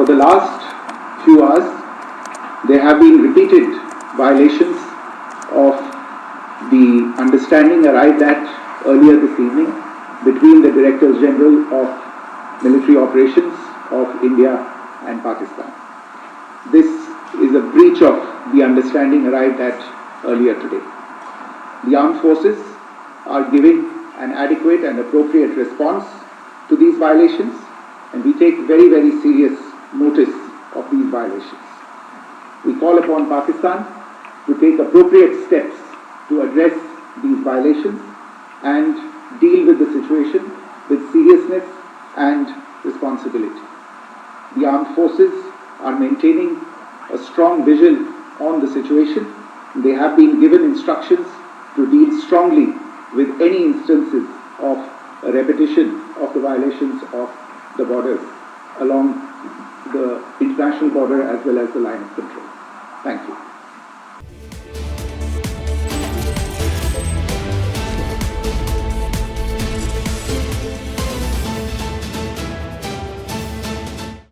For the last few hours, there have been repeated violations of the understanding arrived at earlier this evening between the Directors General of Military Operations of India and Pakistan. This is a breach of the understanding arrived at earlier today. The armed forces are giving an adequate and appropriate response to these violations, and we take very, very serious notice of these violations. We call upon Pakistan to take appropriate steps to address these violations and deal with the situation with seriousness and responsibility. The armed forces are maintaining a strong vigil on the situation. They have been given instructions to deal strongly with any instances of a repetition of the violations of the borders along the international border as well as the line of control. Thank you.